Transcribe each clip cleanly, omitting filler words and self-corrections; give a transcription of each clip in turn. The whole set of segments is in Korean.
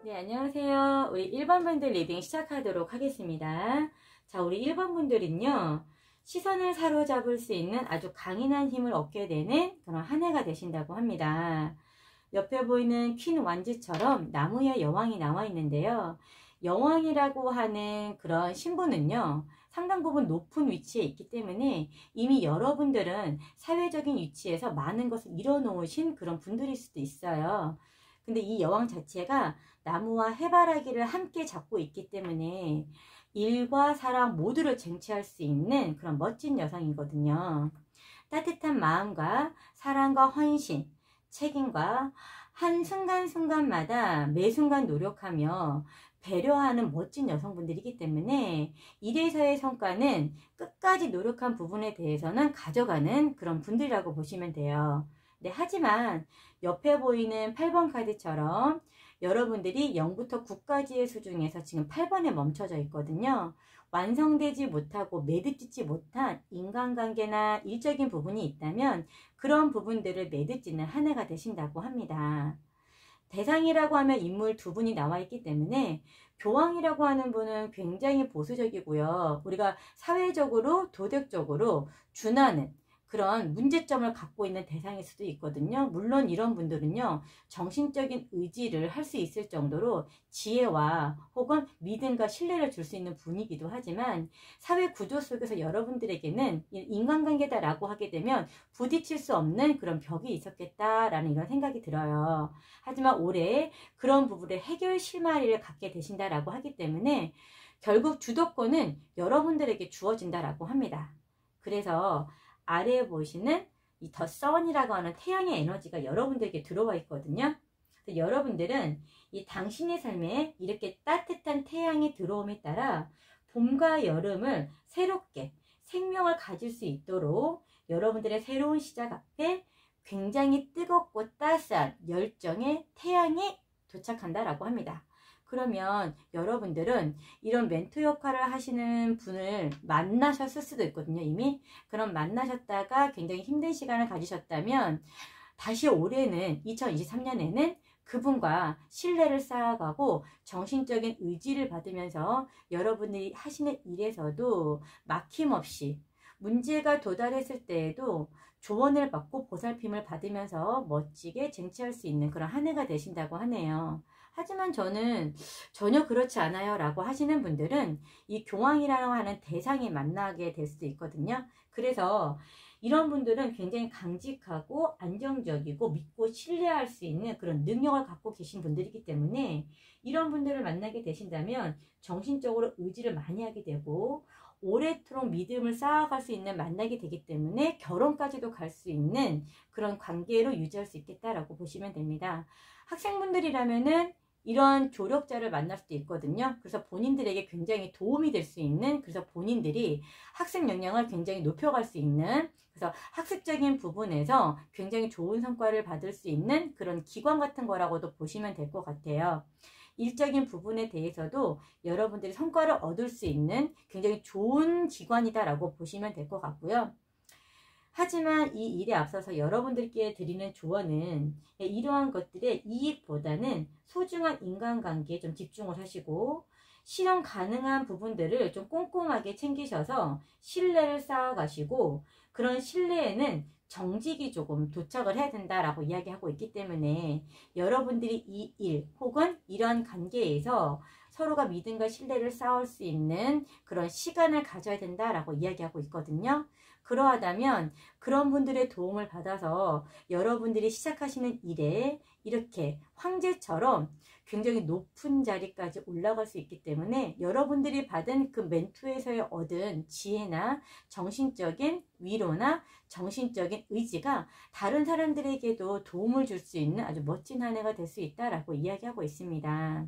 네, 안녕하세요. 우리 1번 분들 리딩 시작하도록 하겠습니다. 자, 우리 1번 분들은요, 시선을 사로잡을 수 있는 아주 강인한 힘을 얻게 되는 그런 한 해가 되신다고 합니다. 옆에 보이는 퀸 완즈처럼 나무의 여왕이 나와 있는데요. 여왕이라고 하는 그런 신분은요, 상당 부분 높은 위치에 있기 때문에 이미 여러분들은 사회적인 위치에서 많은 것을 이뤄놓으신 그런 분들일 수도 있어요. 근데 이 여왕 자체가 나무와 해바라기를 함께 잡고 있기 때문에 일과 사랑 모두를 쟁취할 수 있는 그런 멋진 여성이거든요. 따뜻한 마음과 사랑과 헌신, 책임과 한 순간순간마다 매 순간 노력하며 배려하는 멋진 여성분들이기 때문에 일에서의 성과는 끝까지 노력한 부분에 대해서는 가져가는 그런 분들이라고 보시면 돼요. 네, 하지만 옆에 보이는 8번 카드처럼 여러분들이 0부터 9까지의 수 중에서 지금 8번에 멈춰져 있거든요. 완성되지 못하고 매듭짓지 못한 인간관계나 일적인 부분이 있다면 그런 부분들을 매듭짓는 한 해가 되신다고 합니다. 대상이라고 하면 인물 두 분이 나와 있기 때문에 교황이라고 하는 분은 굉장히 보수적이고요. 우리가 사회적으로 도덕적으로 준하는 그런 문제점을 갖고 있는 대상일 수도 있거든요. 물론 이런 분들은요, 정신적인 의지를 할 수 있을 정도로 지혜와 혹은 믿음과 신뢰를 줄 수 있는 분이기도 하지만 사회 구조 속에서 여러분들에게는 인간관계다라고 하게 되면 부딪힐 수 없는 그런 벽이 있었겠다라는 이런 생각이 들어요. 하지만 올해 그런 부분의 해결 실마리를 갖게 되신다라고 하기 때문에 결국 주도권은 여러분들에게 주어진다라고 합니다. 그래서 아래에 보시는 이 더 선이라고 하는 태양의 에너지가 여러분들에게 들어와 있거든요. 여러분들은 이 당신의 삶에 이렇게 따뜻한 태양이 들어옴에 따라 봄과 여름을 새롭게 생명을 가질 수 있도록 여러분들의 새로운 시작 앞에 굉장히 뜨겁고 따스한 열정의 태양이 도착한다라고 합니다. 그러면 여러분들은 이런 멘토 역할을 하시는 분을 만나셨을 수도 있거든요, 이미. 그럼 만나셨다가 굉장히 힘든 시간을 가지셨다면 다시 올해는 2023년에는 그분과 신뢰를 쌓아가고 정신적인 의지를 받으면서 여러분이 하시는 일에서도 막힘없이 문제가 도달했을 때에도 조언을 받고 보살핌을 받으면서 멋지게 쟁취할 수 있는 그런 한 해가 되신다고 하네요. 하지만 저는 전혀 그렇지 않아요 라고 하시는 분들은 이 교황이라고 하는 대상이 만나게 될 수도 있거든요. 그래서 이런 분들은 굉장히 강직하고 안정적이고 믿고 신뢰할 수 있는 그런 능력을 갖고 계신 분들이기 때문에 이런 분들을 만나게 되신다면 정신적으로 의지를 많이 하게 되고 오래도록 믿음을 쌓아갈 수 있는 만나게 되기 때문에 결혼까지도 갈 수 있는 그런 관계로 유지할 수 있겠다라고 보시면 됩니다. 학생분들이라면은 이런 조력자를 만날 수도 있거든요. 그래서 본인들에게 굉장히 도움이 될 수 있는, 그래서 본인들이 학습 역량을 굉장히 높여갈 수 있는, 그래서 학습적인 부분에서 굉장히 좋은 성과를 받을 수 있는 그런 기관 같은 거라고도 보시면 될 것 같아요. 일적인 부분에 대해서도 여러분들이 성과를 얻을 수 있는 굉장히 좋은 기관이다라고 보시면 될 것 같고요. 하지만 이 일에 앞서서 여러분들께 드리는 조언은 이러한 것들의 이익보다는 소중한 인간관계에 좀 집중을 하시고 실현 가능한 부분들을 좀 꼼꼼하게 챙기셔서 신뢰를 쌓아가시고 그런 신뢰에는 정직이 조금 도착을 해야 된다라고 이야기하고 있기 때문에 여러분들이 이 일 혹은 이런 관계에서 서로가 믿음과 신뢰를 쌓을 수 있는 그런 시간을 가져야 된다라고 이야기하고 있거든요. 그러하다면 그런 분들의 도움을 받아서 여러분들이 시작하시는 일에 이렇게 황제처럼 굉장히 높은 자리까지 올라갈 수 있기 때문에 여러분들이 받은 그 멘토에서 얻은 지혜나 정신적인 위로나 정신적인 의지가 다른 사람들에게도 도움을 줄 수 있는 아주 멋진 한 해가 될 수 있다라고 이야기하고 있습니다.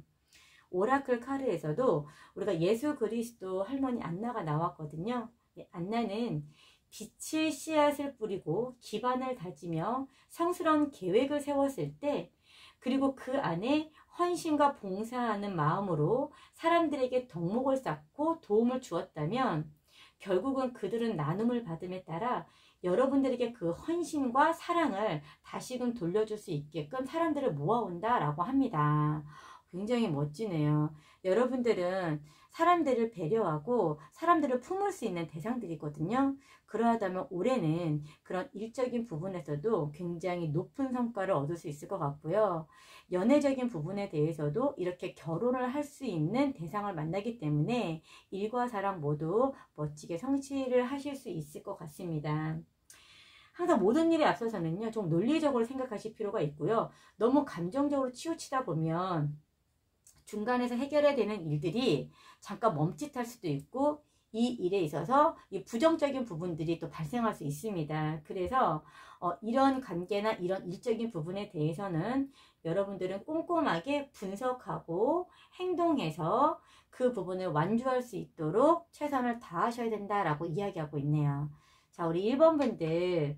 오라클 카드에서도 우리가 예수 그리스도 할머니 안나가 나왔거든요. 안나는 빛의 씨앗을 뿌리고 기반을 다지며 성스러운 계획을 세웠을 때 그리고 그 안에 헌신과 봉사하는 마음으로 사람들에게 덕목을 쌓고 도움을 주었다면 결국은 그들은 나눔을 받음에 따라 여러분들에게 그 헌신과 사랑을 다시금 돌려줄 수 있게끔 사람들을 모아온다라고 합니다. 굉장히 멋지네요. 여러분들은 사람들을 배려하고 사람들을 품을 수 있는 대상들이거든요. 그러하다면 올해는 그런 일적인 부분에서도 굉장히 높은 성과를 얻을 수 있을 것 같고요. 연애적인 부분에 대해서도 이렇게 결혼을 할 수 있는 대상을 만나기 때문에 일과 사랑 모두 멋지게 성취를 하실 수 있을 것 같습니다. 항상 모든 일에 앞서서는요, 좀 논리적으로 생각하실 필요가 있고요. 너무 감정적으로 치우치다 보면 중간에서 해결해야 되는 일들이 잠깐 멈칫할 수도 있고, 이 일에 있어서 이 부정적인 부분들이 또 발생할 수 있습니다. 그래서 이런 관계나 이런 일적인 부분에 대해서는 여러분들은 꼼꼼하게 분석하고 행동해서 그 부분을 완주할 수 있도록 최선을 다하셔야 된다라고 이야기하고 있네요. 자, 우리 1번 분들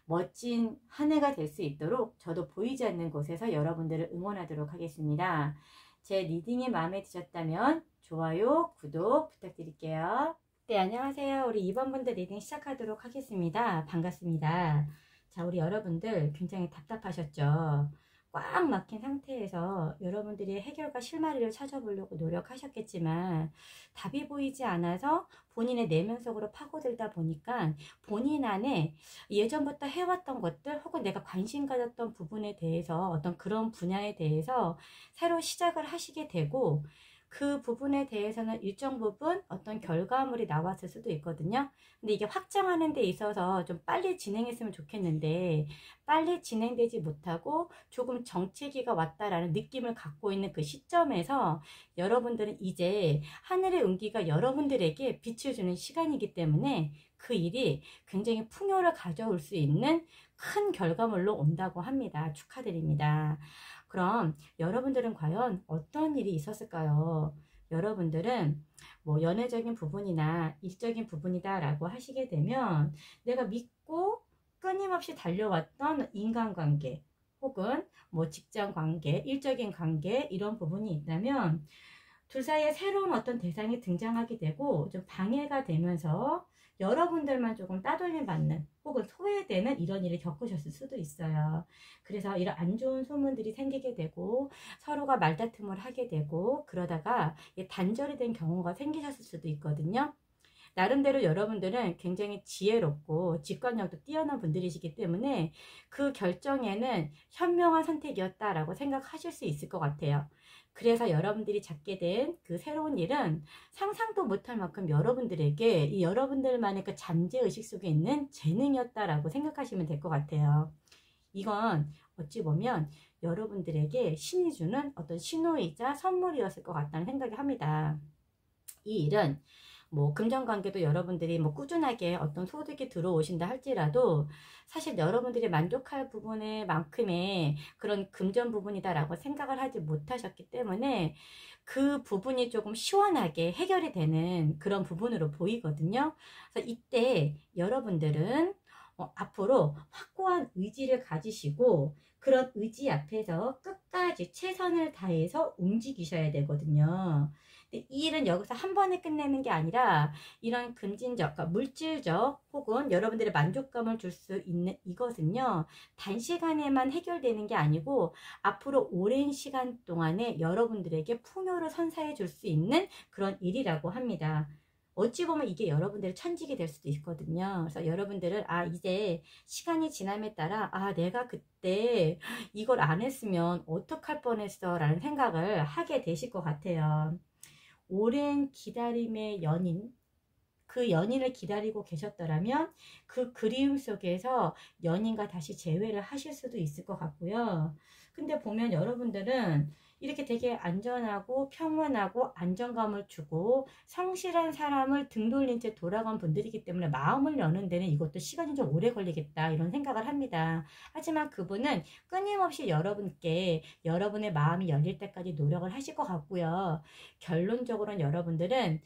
멋진 한 해가 될 수 있도록 저도 보이지 않는 곳에서 여러분들을 응원하도록 하겠습니다. 제 리딩이 마음에 드셨다면 좋아요, 구독 부탁드릴게요. 네, 안녕하세요. 우리 2번 분들 리딩 시작하도록 하겠습니다. 반갑습니다. 자, 우리 여러분들 굉장히 답답하셨죠? 꽉 막힌 상태에서 여러분들이 해결과 실마리를 찾아보려고 노력하셨겠지만 답이 보이지 않아서 본인의 내면 속으로 파고들다 보니까 본인 안에 예전부터 해왔던 것들 혹은 내가 관심 가졌던 부분에 대해서 어떤 그런 분야에 대해서 새로 시작을 하시게 되고 그 부분에 대해서는 일정 부분 어떤 결과물이 나왔을 수도 있거든요. 근데 이게 확장하는 데 있어서 좀 빨리 진행했으면 좋겠는데 빨리 진행되지 못하고 조금 정체기가 왔다라는 느낌을 갖고 있는 그 시점에서 여러분들은 이제 하늘의 운기가 여러분들에게 빛을 주는 시간이기 때문에 그 일이 굉장히 풍요를 가져올 수 있는 큰 결과물로 온다고 합니다. 축하드립니다. 그럼 여러분들은 과연 어떤 일이 있었을까요? 여러분들은 뭐 연애적인 부분이나 일적인 부분이다 라고 하시게 되면 내가 믿고 끊임없이 달려왔던 인간관계 혹은 뭐 직장관계, 일적인 관계 이런 부분이 있다면 둘 사이에 새로운 어떤 대상이 등장하게 되고 좀 방해가 되면서 여러분들만 조금 따돌림 받는 혹은 소외되는 이런 일을 겪으셨을 수도 있어요. 그래서 이런 안 좋은 소문들이 생기게 되고 서로가 말다툼을 하게 되고 그러다가 단절이 된 경우가 생기셨을 수도 있거든요. 나름대로 여러분들은 굉장히 지혜롭고 직관력도 뛰어난 분들이시기 때문에 그 결정에는 현명한 선택이었다라고 생각하실 수 있을 것 같아요. 그래서 여러분들이 잡게 된 그 새로운 일은 상상도 못할 만큼 여러분들에게 이 여러분들만의 그 잠재의식 속에 있는 재능이었다라고 생각하시면 될 것 같아요. 이건 어찌 보면 여러분들에게 신이 주는 어떤 신호이자 선물이었을 것 같다는 생각이 합니다. 이 일은 뭐 금전관계도 여러분들이 뭐 꾸준하게 어떤 소득이 들어오신다 할지라도 사실 여러분들이 만족할 부분에 만큼의 그런 금전 부분이다라고 생각을 하지 못하셨기 때문에 그 부분이 조금 시원하게 해결이 되는 그런 부분으로 보이거든요. 그래서 이때 여러분들은 앞으로 확고한 의지를 가지시고 그런 의지 앞에서 끝까지 최선을 다해서 움직이셔야 되거든요. 이 일은 여기서 한 번에 끝내는 게 아니라 이런 금전적, 그러니까 물질적 혹은 여러분들의 만족감을 줄 수 있는 이것은요 단시간에만 해결되는 게 아니고 앞으로 오랜 시간 동안에 여러분들에게 풍요를 선사해 줄 수 있는 그런 일이라고 합니다. 어찌 보면 이게 여러분들의 천직이 될 수도 있거든요. 그래서 여러분들은 이제 시간이 지남에 따라 내가 그때 이걸 안 했으면 어떡할 뻔했어 라는 생각을 하게 되실 것 같아요. 오랜 기다림의 연인, 그 연인을 기다리고 계셨더라면 그 그리움 속에서 연인과 다시 재회를 하실 수도 있을 것 같고요. 근데 보면 여러분들은 이렇게 되게 안전하고 평온하고 안정감을 주고 성실한 사람을 등 돌린 채 돌아간 분들이기 때문에 마음을 여는 데는 이것도 시간이 좀 오래 걸리겠다 이런 생각을 합니다. 하지만 그분은 끊임없이 여러분께 여러분의 마음이 열릴 때까지 노력을 하실 것 같고요. 결론적으로는 여러분들은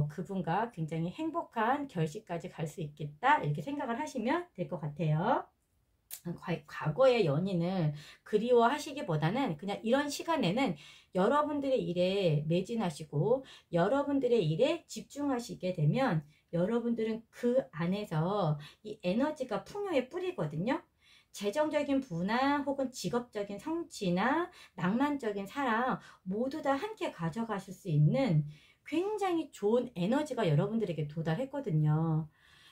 그분과 굉장히 행복한 결실까지 갈 수 있겠다 이렇게 생각을 하시면 될 것 같아요. 과거의 연인을 그리워하시기보다는 그냥 이런 시간에는 여러분들의 일에 매진하시고 여러분들의 일에 집중하시게 되면 여러분들은 그 안에서 이 에너지가 풍요의 뿌리거든요. 재정적인 부나 혹은 직업적인 성취나 낭만적인 사랑 모두 다 함께 가져가실 수 있는 굉장히 좋은 에너지가 여러분들에게 도달했거든요.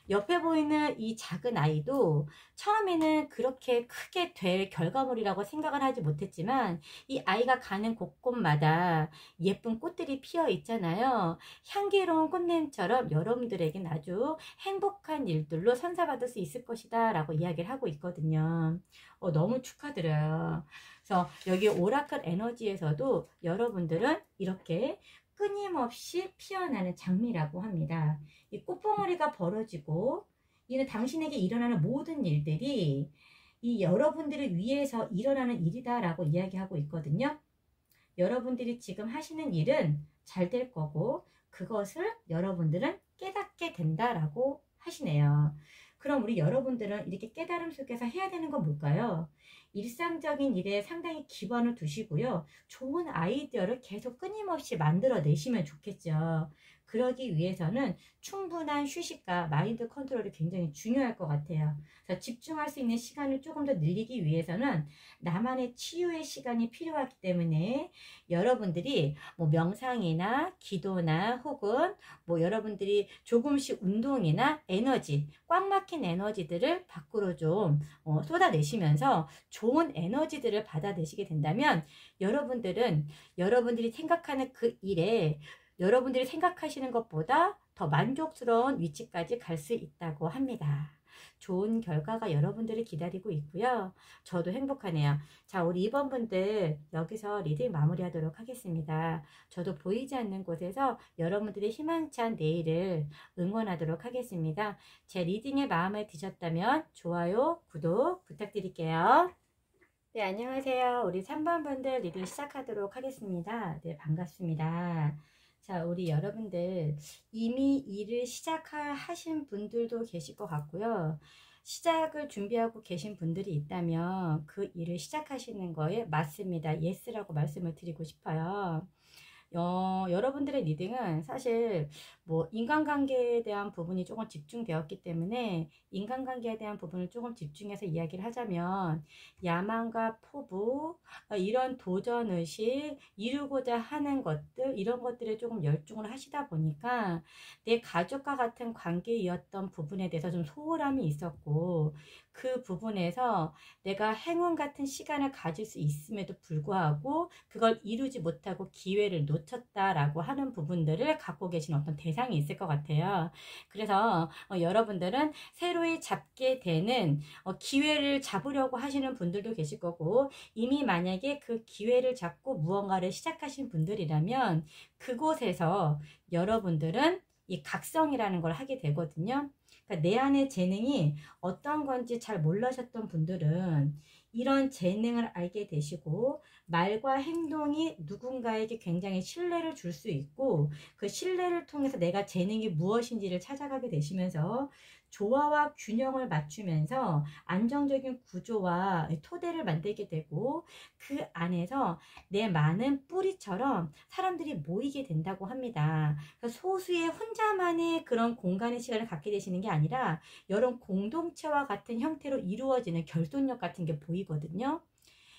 옆에 보이는 이 작은 아이도 처음에는 그렇게 크게 될 결과물이라고 생각을 하지 못했지만 이 아이가 가는 곳곳마다 예쁜 꽃들이 피어 있잖아요. 향기로운 꽃냄처럼 여러분들에겐 아주 행복한 일들로 선사받을 수 있을 것이다 라고 이야기를 하고 있거든요. 너무 축하드려요. 그래서 여기 오라클 에너지에서도 여러분들은 이렇게 끊임없이 피어나는 장미라고 합니다. 이 꽃봉오리가 벌어지고 이는 당신에게 일어나는 모든 일들이 이 여러분들을 위해서 일어나는 일이다 라고 이야기하고 있거든요. 여러분들이 지금 하시는 일은 잘 될 거고 그것을 여러분들은 깨닫게 된다라고 하시네요. 그럼 우리 여러분들은 이렇게 깨달음 속에서 해야 되는 건 뭘까요? 일상적인 일에 상당히 기반을 두시고요. 좋은 아이디어를 계속 끊임없이 만들어내시면 좋겠죠. 그러기 위해서는 충분한 휴식과 마인드 컨트롤이 굉장히 중요할 것 같아요. 그래서 집중할 수 있는 시간을 조금 더 늘리기 위해서는 나만의 치유의 시간이 필요하기 때문에 여러분들이 뭐 명상이나 기도나 혹은 뭐 여러분들이 조금씩 운동이나 에너지, 꽉 막힌 에너지들을 밖으로 좀 쏟아내시면서 좋은 에너지들을 받아내시게 된다면 여러분들은 여러분들이 생각하는 그 일에 여러분들이 생각하시는 것보다 더 만족스러운 위치까지 갈 수 있다고 합니다. 좋은 결과가 여러분들을 기다리고 있고요. 저도 행복하네요. 자, 우리 2번 분들 여기서 리딩 마무리하도록 하겠습니다. 저도 보이지 않는 곳에서 여러분들의 희망찬 내일을 응원하도록 하겠습니다. 제 리딩에 마음에 드셨다면 좋아요, 구독 부탁드릴게요. 네, 안녕하세요. 우리 3번 분들 리딩 시작하도록 하겠습니다. 네, 반갑습니다. 자, 우리 여러분들 이미 일을 시작하신 분들도 계실 것 같고요. 시작을 준비하고 계신 분들이 있다면 그 일을 시작하시는 거에 맞습니다. 예스라고 말씀을 드리고 싶어요. 여러분들의 리딩은 사실 뭐 인간관계에 대한 부분이 조금 집중되었기 때문에 인간관계에 대한 부분을 조금 집중해서 이야기를 하자면 야망과 포부, 이런 도전의식, 이루고자 하는 것들, 이런 것들에 조금 열중을 하시다 보니까 내 가족과 같은 관계이었던 부분에 대해서 좀 소홀함이 있었고 그 부분에서 내가 행운 같은 시간을 가질 수 있음에도 불구하고 그걸 이루지 못하고 기회를 놓쳤다라고 하는 부분들을 갖고 계신 어떤 대상이 있을 것 같아요. 그래서 여러분들은 새로이 잡게 되는 기회를 잡으려고 하시는 분들도 계실 거고 이미 만약에 그 기회를 잡고 무언가를 시작하신 분들이라면 그곳에서 여러분들은 이 각성이라는 걸 하게 되거든요. 그러니까 내 안의 재능이 어떤 건지 잘 몰라셨던 분들은 이런 재능을 알게 되시고 말과 행동이 누군가에게 굉장히 신뢰를 줄 수 있고 그 신뢰를 통해서 내가 재능이 무엇인지를 찾아가게 되시면서 조화와 균형을 맞추면서 안정적인 구조와 토대를 만들게 되고 그 안에서 내 많은 뿌리처럼 사람들이 모이게 된다고 합니다. 그러니까 소수의 혼자만의 그런 공간의 시간을 갖게 되시는 게 아니라 여러 공동체와 같은 형태로 이루어지는 결속력 같은 게 보이거든요.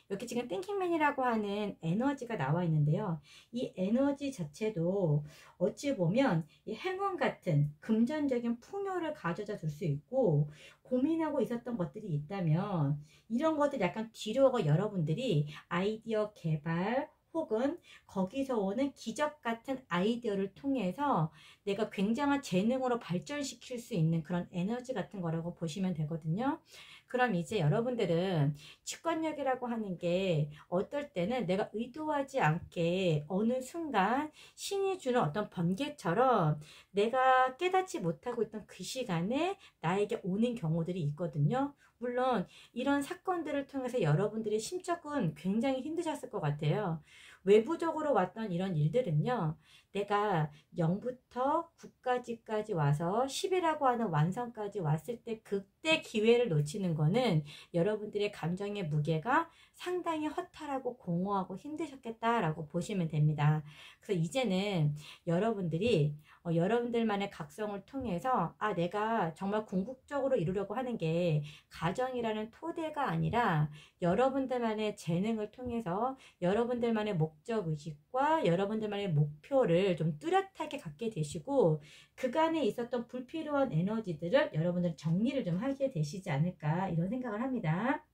여기 지금 띵킹맨이라고 하는 에너지가 나와 있는데요. 이 에너지 자체도 어찌 보면 이 행운 같은 금전적인 풍요를 가져다 줄 수 있고 고민하고 있었던 것들이 있다면 이런 것들 약간 뒤로 하고 여러분들이 아이디어 개발 혹은 거기서 오는 기적 같은 아이디어를 통해서 내가 굉장한 재능으로 발전시킬 수 있는 그런 에너지 같은 거라고 보시면 되거든요. 그럼 이제 여러분들은 직관력이라고 하는 게 어떨 때는 내가 의도하지 않게 어느 순간 신이 주는 어떤 번개처럼 내가 깨닫지 못하고 있던 그 시간에 나에게 오는 경우들이 있거든요. 물론 이런 사건들을 통해서 여러분들의 심적은 굉장히 힘드셨을 것 같아요. 외부적으로 왔던 이런 일들은요. 내가 0부터 9까지까지 와서 10이라고 하는 완성까지 왔을 때 그때 기회를 놓치는 거는 여러분들의 감정의 무게가 상당히 허탈하고 공허하고 힘드셨겠다라고 보시면 됩니다. 그래서 이제는 여러분들이 여러분들만의 각성을 통해서 내가 정말 궁극적으로 이루려고 하는 게 가정이라는 토대가 아니라 여러분들만의 재능을 통해서 여러분들만의 목적의식과 여러분들만의 목표를 좀 뚜렷하게 갖게 되시고 그간에 있었던 불필요한 에너지들을 여러분들 정리를 좀 하게 되시지 않을까 이런 생각을 합니다.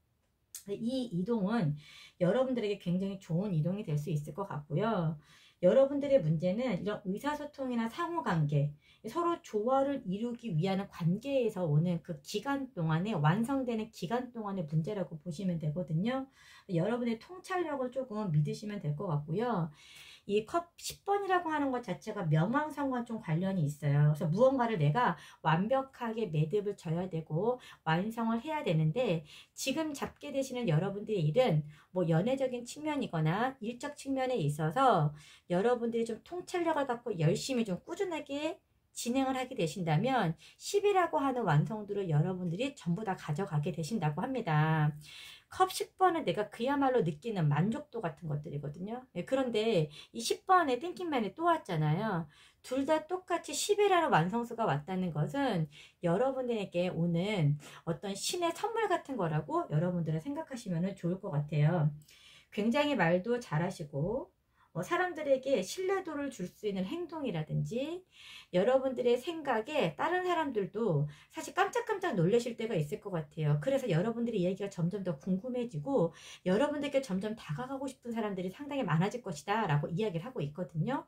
이 이동은 여러분들에게 굉장히 좋은 이동이 될 수 있을 것 같고요. 여러분들의 문제는 이런 의사소통이나 상호관계, 서로 조화를 이루기 위한 관계에서 오는 그 기간 동안에 완성되는 기간 동안의 문제라고 보시면 되거든요. 여러분의 통찰력을 조금 믿으시면 될 것 같고요. 이 컵 10번이라고 하는 것 자체가 명왕성과 좀 관련이 있어요. 그래서 무언가를 내가 완벽하게 매듭을 져야 되고 완성을 해야 되는데 지금 잡게 되시는 여러분들의 일은 뭐 연애적인 측면이거나 일적 측면에 있어서 여러분들이 좀 통찰력을 갖고 열심히 좀 꾸준하게 진행을 하게 되신다면 10이라고 하는 완성도를 여러분들이 전부 다 가져가게 되신다고 합니다. 컵 10번은 내가 그야말로 느끼는 만족도 같은 것들이거든요. 그런데 이 10번에 띵킹맨이 또 왔잖아요. 둘 다 똑같이 11이라는 완성수가 왔다는 것은 여러분들에게 오는 어떤 신의 선물 같은 거라고 여러분들은 생각하시면 좋을 것 같아요. 굉장히 말도 잘하시고 사람들에게 신뢰도를 줄 수 있는 행동이라든지 여러분들의 생각에 다른 사람들도 사실 깜짝깜짝 놀라실 때가 있을 것 같아요. 그래서 여러분들의 이야기가 점점 더 궁금해지고 여러분들께 점점 다가가고 싶은 사람들이 상당히 많아질 것이다 라고 이야기를 하고 있거든요.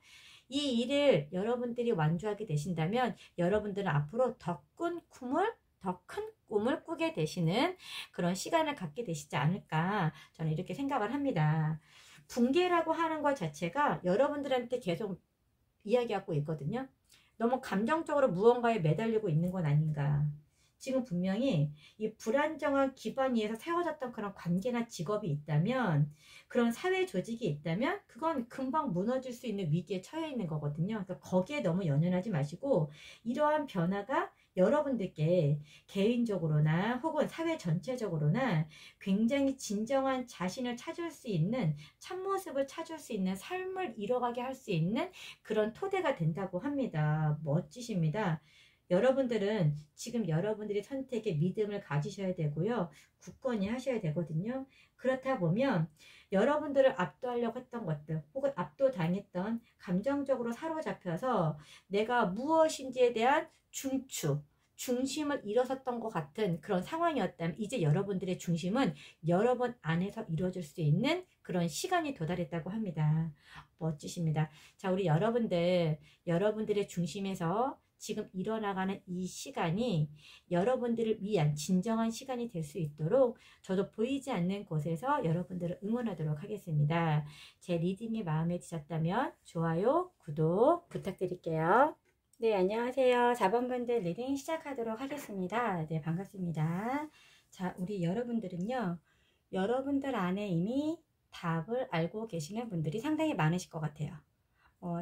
이 일을 여러분들이 완주하게 되신다면 여러분들은 앞으로 더 큰 꿈을 꾸게 되시는 그런 시간을 갖게 되시지 않을까 저는 이렇게 생각을 합니다. 붕괴라고 하는 것 자체가 여러분들한테 계속 이야기하고 있거든요. 너무 감정적으로 무언가에 매달리고 있는 건 아닌가. 지금 분명히 이 불안정한 기반 위에서 세워졌던 그런 관계나 직업이 있다면 그런 사회 조직이 있다면 그건 금방 무너질 수 있는 위기에 처해 있는 거거든요. 그러니까 거기에 너무 연연하지 마시고 이러한 변화가 여러분들께 개인적으로나 혹은 사회 전체적으로나 굉장히 진정한 자신을 찾을 수 있는 참모습을 찾을 수 있는 삶을 이뤄가게 할 수 있는 그런 토대가 된다고 합니다. 멋지십니다. 여러분들은 지금 여러분들이 선택에 믿음을 가지셔야 되고요. 굳건히 하셔야 되거든요. 그렇다 보면 여러분들을 압도하려고 했던 것들 혹은 압도당했던 감정적으로 사로잡혀서 내가 무엇인지에 대한 중심을 잃었었던 것 같은 그런 상황이었다면 이제 여러분들의 중심은 여러분 안에서 이루어질 수 있는 그런 시간이 도달했다고 합니다. 멋지십니다. 자, 우리 여러분들의 중심에서 지금 일어나가는 이 시간이 여러분들을 위한 진정한 시간이 될 수 있도록 저도 보이지 않는 곳에서 여러분들을 응원하도록 하겠습니다. 제 리딩이 마음에 드셨다면 좋아요, 구독 부탁드릴게요. 네, 안녕하세요. 4번분들 리딩 시작하도록 하겠습니다. 네, 반갑습니다. 자, 우리 여러분들은요. 여러분들 안에 이미 답을 알고 계시는 분들이 상당히 많으실 것 같아요.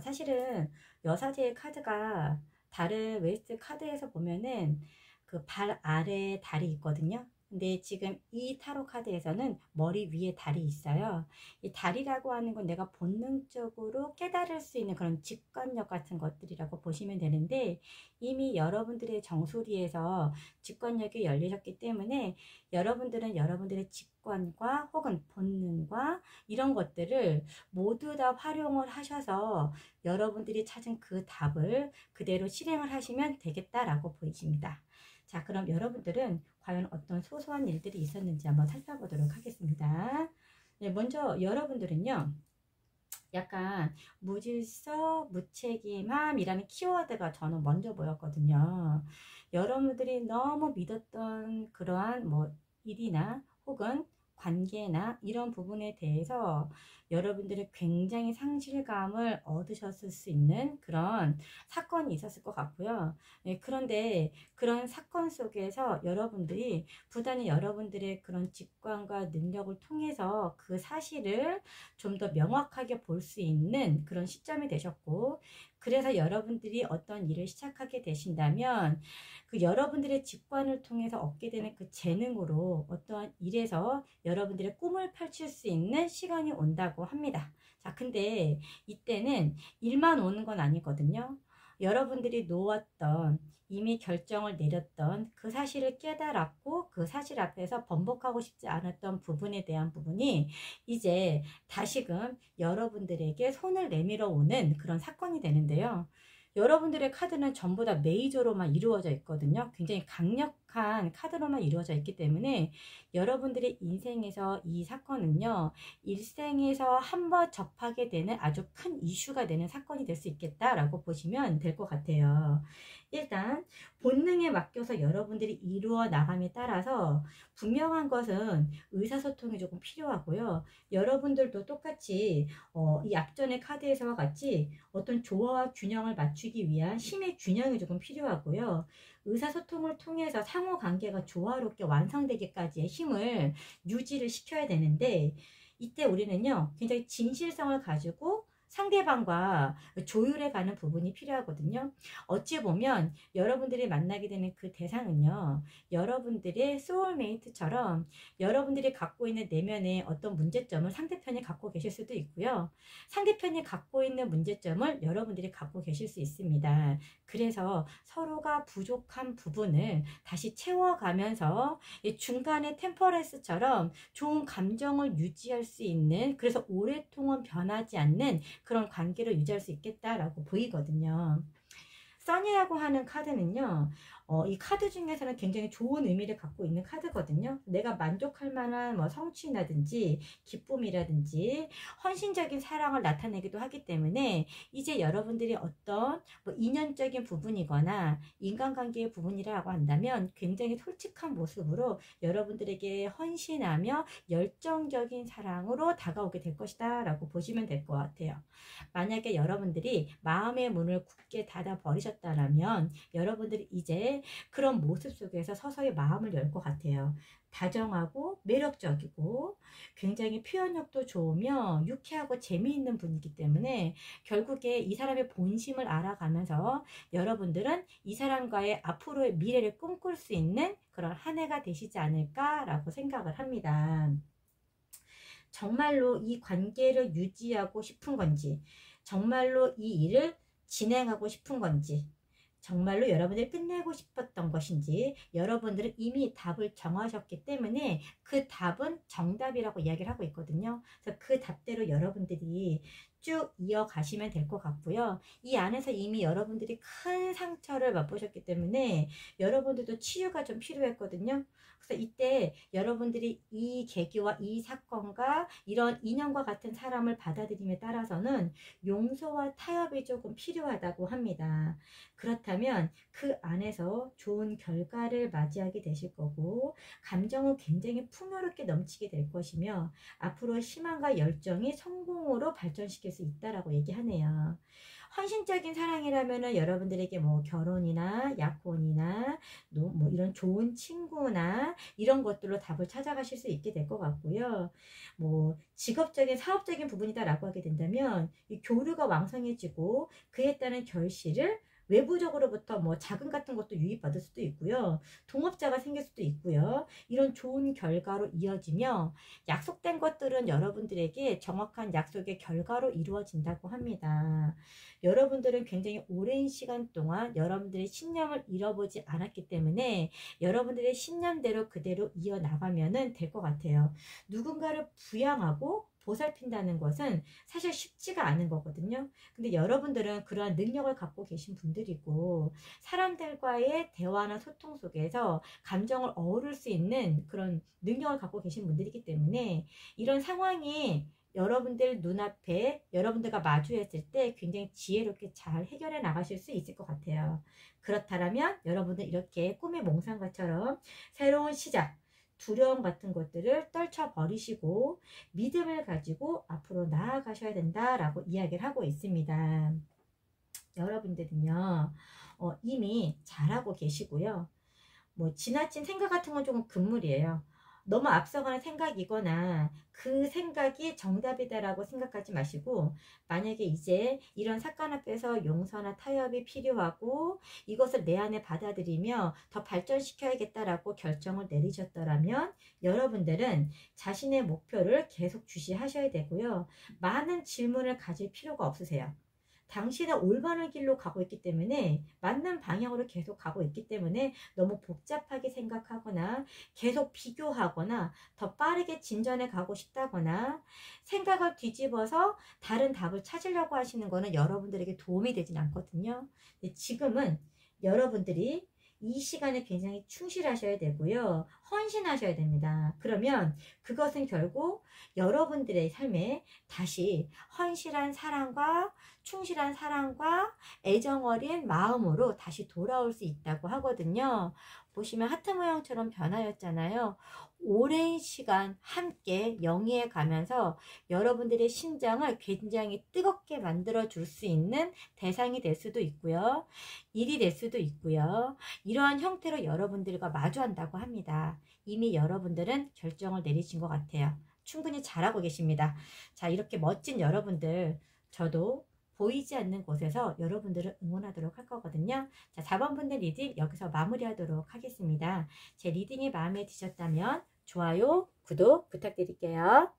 사실은 여사제의 카드가 다른 웨스트 카드에서 보면은 그 발 아래에 달이 있거든요. 근데 지금 이 타로 카드에서는 머리 위에 달이 있어요. 이 달이라고 하는 건 내가 본능적으로 깨달을 수 있는 그런 직관력 같은 것들이라고 보시면 되는데 이미 여러분들의 정수리에서 직관력이 열리셨기 때문에 여러분들은 여러분들의 직관과 혹은 본능과 이런 것들을 모두 다 활용을 하셔서 여러분들이 찾은 그 답을 그대로 실행을 하시면 되겠다라고 보이십니다. 자, 그럼 여러분들은 과연 어떤 소소한 일들이 있었는지 한번 살펴보도록 하겠습니다. 네, 먼저 여러분들은요. 약간 무질서, 무책임함이라는 키워드가 저는 먼저 보였거든요. 여러분들이 너무 믿었던 그러한 일이나 혹은 관계나 이런 부분에 대해서 여러분들이 굉장히 상실감을 얻으셨을 수 있는 그런 사건이 있었을 것 같고요. 네, 그런데 그런 사건 속에서 여러분들이 부단히 여러분들의 그런 직관과 능력을 통해서 그 사실을 좀 더 명확하게 볼 수 있는 그런 시점이 되셨고 그래서 여러분들이 어떤 일을 시작하게 되신다면 그 여러분들의 직관을 통해서 얻게 되는 그 재능으로 어떠한 일에서 여러분들의 꿈을 펼칠 수 있는 시간이 온다고 합니다. 자, 근데 이때는 일만 오는 건 아니거든요. 여러분들이 놓았던, 이미 결정을 내렸던 그 사실을 깨달았고 그 사실 앞에서 번복하고 싶지 않았던 부분에 대한 부분이 이제 다시금 여러분들에게 손을 내밀어 오는 그런 사건이 되는데요. 여러분들의 카드는 전부 다 메이저로만 이루어져 있거든요. 굉장히 강력한 카드로만 이루어져 있기 때문에 여러분들의 인생에서 이 사건은요, 일생에서 한번 접하게 되는 아주 큰 이슈가 되는 사건이 될 수 있겠다라고 보시면 될 것 같아요. 일단 본능에 맡겨서 여러분들이 이루어 나감에 따라서 분명한 것은 의사소통이 조금 필요하고요. 여러분들도 똑같이 이 앞전의 카드에서와 같이 어떤 조화와 균형을 맞추기 위한 힘의 균형이 조금 필요하고요. 의사소통을 통해서 상호관계가 조화롭게 완성되기까지의 힘을 유지를 시켜야 되는데, 이때 우리는요 굉장히 진실성을 가지고 상대방과 조율해 가는 부분이 필요하거든요. 어찌 보면 여러분들이 만나게 되는 그 대상은요, 여러분들의 소울메이트처럼 여러분들이 갖고 있는 내면의 어떤 문제점을 상대편이 갖고 계실 수도 있고요. 상대편이 갖고 있는 문제점을 여러분들이 갖고 계실 수 있습니다. 그래서 서로가 부족한 부분을 다시 채워가면서 중간에 템퍼런스처럼 좋은 감정을 유지할 수 있는, 그래서 오랫동안 변하지 않는 그런 관계를 유지할 수 있겠다라고 보이거든요. 써니라고 하는 카드는요, 이 카드 중에서는 굉장히 좋은 의미를 갖고 있는 카드거든요. 내가 만족할 만한 뭐 성취라든지 기쁨이라든지 헌신적인 사랑을 나타내기도 하기 때문에 이제 여러분들이 어떤 뭐 인연적인 부분이거나 인간관계의 부분이라고 한다면 굉장히 솔직한 모습으로 여러분들에게 헌신하며 열정적인 사랑으로 다가오게 될 것이다 라고 보시면 될 것 같아요. 만약에 여러분들이 마음의 문을 굳게 닫아 버리셨다면 여러분들이 이제 그런 모습 속에서 서서히 마음을 열 것 같아요. 다정하고 매력적이고 굉장히 표현력도 좋으며 유쾌하고 재미있는 분이기 때문에 결국에 이 사람의 본심을 알아가면서 여러분들은 이 사람과의 앞으로의 미래를 꿈꿀 수 있는 그런 한 해가 되시지 않을까라고 생각을 합니다. 정말로 이 관계를 유지하고 싶은 건지, 정말로 이 일을 진행하고 싶은 건지, 정말로 여러분들이 끝내고 싶었던 것인지 여러분들은 이미 답을 정하셨기 때문에 그 답은 정답이라고 이야기를 하고 있거든요. 그래서 그 답대로 여러분들이 쭉 이어가시면 될 것 같고요. 이 안에서 이미 여러분들이 큰 상처를 맛보셨기 때문에 여러분들도 치유가 좀 필요했거든요. 그래서 이때 여러분들이 이 계기와 이 사건과 이런 인연과 같은 사람을 받아들임에 따라서는 용서와 타협이 조금 필요하다고 합니다. 그렇다면 그 안에서 좋은 결과를 맞이하게 되실 거고 감정은 굉장히 풍요롭게 넘치게 될 것이며 앞으로 희망과 열정이 성공으로 발전시킬 수 있다라고 얘기하네요. 헌신적인 사랑이라면은 여러분들에게 뭐 결혼이나 약혼이나 뭐 이런 좋은 친구나 이런 것들로 답을 찾아가실 수 있게 될 것 같고요. 뭐 직업적인 사업적인 부분이다라고 하게 된다면 이 교류가 왕성해지고 그에 따른 결실을 외부적으로부터 뭐 자금 같은 것도 유입받을 수도 있고요. 동업자가 생길 수도 있고요. 이런 좋은 결과로 이어지며 약속된 것들은 여러분들에게 정확한 약속의 결과로 이루어진다고 합니다. 여러분들은 굉장히 오랜 시간 동안 여러분들의 신념을 잃어보지 않았기 때문에 여러분들의 신념대로 그대로 이어나가면 될 것 같아요. 누군가를 부양하고 보살핀다는 것은 사실 쉽지가 않은 거거든요. 근데 여러분들은 그러한 능력을 갖고 계신 분들이고 사람들과의 대화나 소통 속에서 감정을 어우를 수 있는 그런 능력을 갖고 계신 분들이기 때문에 이런 상황이 여러분들 눈앞에 여러분들과 마주했을 때 굉장히 지혜롭게 잘 해결해 나가실 수 있을 것 같아요. 그렇다면 여러분들 이렇게 꿈의 몽상가처럼 새로운 시작, 두려움 같은 것들을 떨쳐버리시고 믿음을 가지고 앞으로 나아가셔야 된다라고 이야기를 하고 있습니다. 여러분들은요 이미 잘하고 계시고요. 뭐 지나친 생각 같은 건 조금 금물이에요. 너무 앞서가는 생각이거나 그 생각이 정답이다라고 생각하지 마시고, 만약에 이제 이런 사건 앞에서 용서나 타협이 필요하고 이것을 내 안에 받아들이며 더 발전시켜야겠다라고 결정을 내리셨더라면 여러분들은 자신의 목표를 계속 주시하셔야 되고요. 많은 질문을 가질 필요가 없으세요. 당신은 올바른 길로 가고 있기 때문에, 맞는 방향으로 계속 가고 있기 때문에 너무 복잡하게 생각하거나 계속 비교하거나 더 빠르게 진전해 가고 싶다거나 생각을 뒤집어서 다른 답을 찾으려고 하시는 거는 여러분들에게 도움이 되진 않거든요. 근데 지금은 여러분들이 이 시간에 굉장히 충실하셔야 되고요. 헌신하셔야 됩니다. 그러면 그것은 결국 여러분들의 삶에 다시 헌실한 사랑과 충실한 사랑과 애정 어린 마음으로 다시 돌아올 수 있다고 하거든요. 보시면 하트 모양처럼 변화였잖아요. 오랜 시간 함께 영위해 가면서 여러분들의 심장을 굉장히 뜨겁게 만들어 줄 수 있는 대상이 될 수도 있고요. 일이 될 수도 있고요. 이러한 형태로 여러분들과 마주한다고 합니다. 이미 여러분들은 결정을 내리신 것 같아요. 충분히 잘하고 계십니다. 자, 이렇게 멋진 여러분들, 저도 보이지 않는 곳에서 여러분들을 응원하도록 할 거거든요. 자, 4번 분들 리딩 여기서 마무리하도록 하겠습니다. 제 리딩이 마음에 드셨다면 좋아요, 구독 부탁드릴게요.